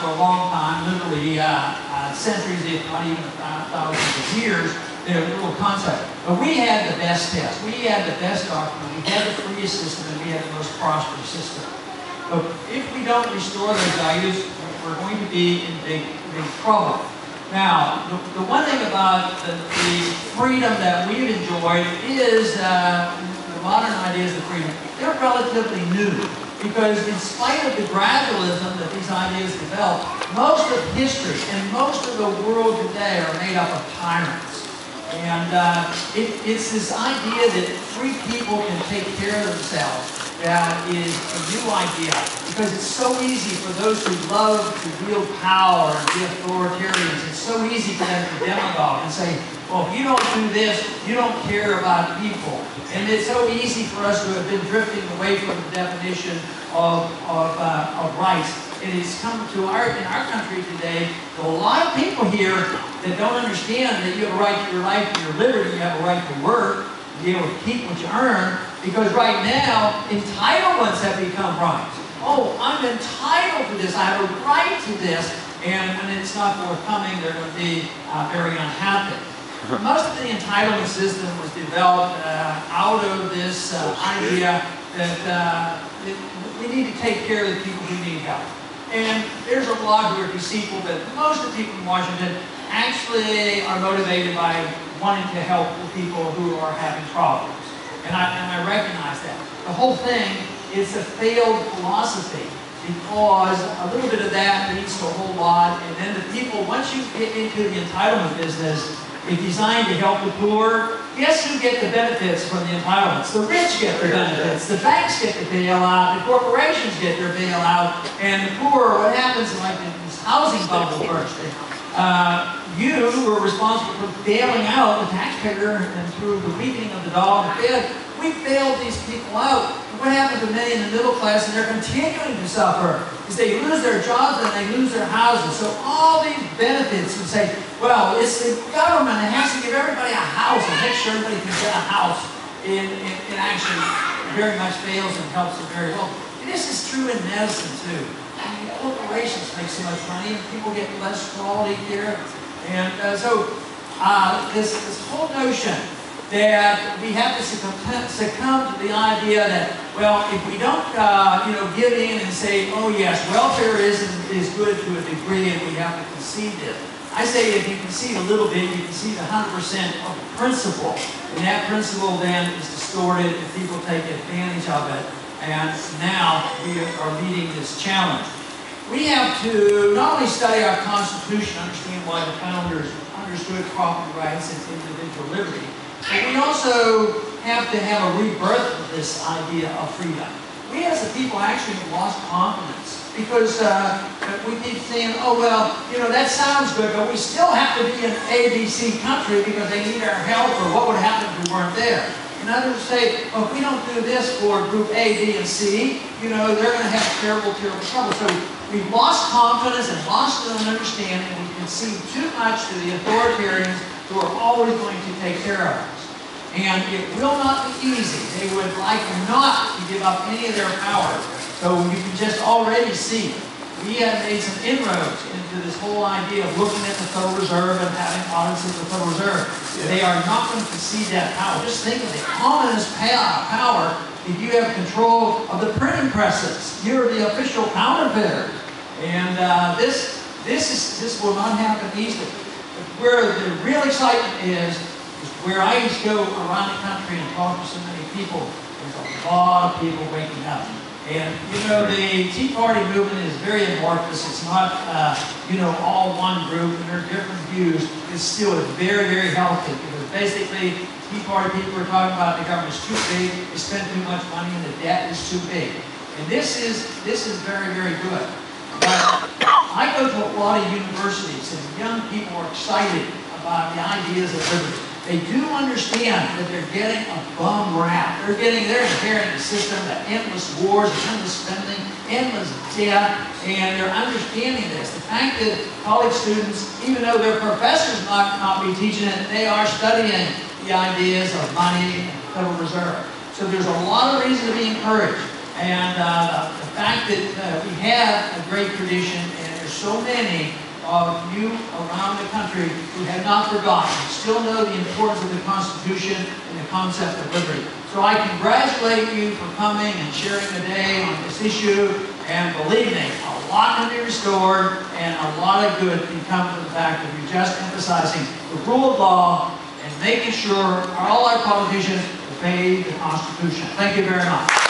for a long time, literally centuries, if not even thousands of years, their little concept. But we had the best test. We had the best doctrine. We had the freest system, and we had the most prosperous system. But if we don't restore those values, we're going to be in big trouble. Now, the one thing about the freedom that we've enjoyed is the modern ideas of freedom. They're relatively new, because in spite of the gradualism that these ideas developed, most of history and most of the world today are made up of tyrants. And it's this idea that free people can take care of themselves that is a new idea, because it's so easy for those who love to wield power and be authoritarians. It's so easy for them to demagogue and say, well, if you don't do this, you don't care about people. And it's so easy for us to have been drifting away from the definition of rights. It has come to in our country today, a lot of people here that don't understand that you have a right to your life and your liberty, you have a right to work, to be able to keep what you earn, because right now, entitlements have become rights. Oh, I'm entitled to this, I have a right to this, and when it's not forthcoming, they're going to be very unhappy. Most of the entitlement system was developed out of this idea that we need to take care of the people who need help. And there's a lot who are deceitful, but most of the people in Washington actually are motivated by wanting to help the people who are having problems. And I recognize that. The whole thing is a failed philosophy, because a little bit of that leads to a whole lot, and then the people, once you get into the entitlement business, it's designed to help the poor. Guess who get the benefits from the entitlements? The rich get the benefits. The banks get the bailout. The corporations get their bailout. And the poor, what happens like this housing bubble bursting? You were responsible for bailing out the taxpayer, and through the weakening of the dollar and the Fed, we bailed these people out. And what happened to many in the middle class, and they're continuing to suffer, is they lose their jobs and they lose their houses. So all these benefits, and say, well, it's the government that has to give everybody a house and make sure everybody can get a house. It actually very much fails and helps them very well. And this is true in medicine too. I mean, corporations make so much money and people get less quality care. And so this whole notion that we have to succumb to the idea that, well, if we don't give in and say, oh yes, welfare is good to a degree and we have to concede it. I say if you concede a little bit, you concede 100% of the principle. And that principle then is distorted and people take advantage of it. And now we are meeting this challenge. We have to not only study our Constitution, understand why the founders understood property rights and individual liberty, but we also have to have a rebirth of this idea of freedom. We as a people actually lost confidence, because we keep saying, oh well, that sounds good, but we still have to be an ABC country because they need our help, or what would happen if we weren't there? And others say, well, if we don't do this for group A, B, and C, they're going to have terrible, terrible trouble. So we've lost confidence and lost an understanding. We concede too much to the authoritarians who are always going to take care of us. And it will not be easy. They would like not to give up any of their power. So you can just already see we have made some inroads into this whole idea of looking at the Federal Reserve and having audits of the Federal Reserve. They are not going to concede that power. Just think of the communist power if you have control of the printing presses. You're the official counterfeiter. And this will not happen easily. But where the real excitement is where I used to go around the country and talk to so many people. There's a lot of people waking up. And, the Tea Party movement is very amorphous. It's not, all one group, and there are different views. It's still very, very healthy, because basically, Tea Party people are talking about the government's too big, they spend too much money, and the debt is too big. And this is very, very good. But I go to a lot of universities, and young people are excited about the ideas of liberty. They do understand that they're getting a bum rap. They're inheriting a system of endless wars, endless spending, endless debt, and they're understanding this. The fact that college students, even though their professors might not be teaching it, they are studying the ideas of money and the Federal Reserve. So there's a lot of reason to be encouraged. And the fact that we have a great tradition, and there's so many of you around the country who have not forgotten, still know the importance of the Constitution and the concept of liberty. So I congratulate you for coming and sharing the day on this issue, and believe me, a lot can be restored and a lot of good can come from the fact of you just emphasizing the rule of law and making sure all our politicians obey the Constitution. Thank you very much.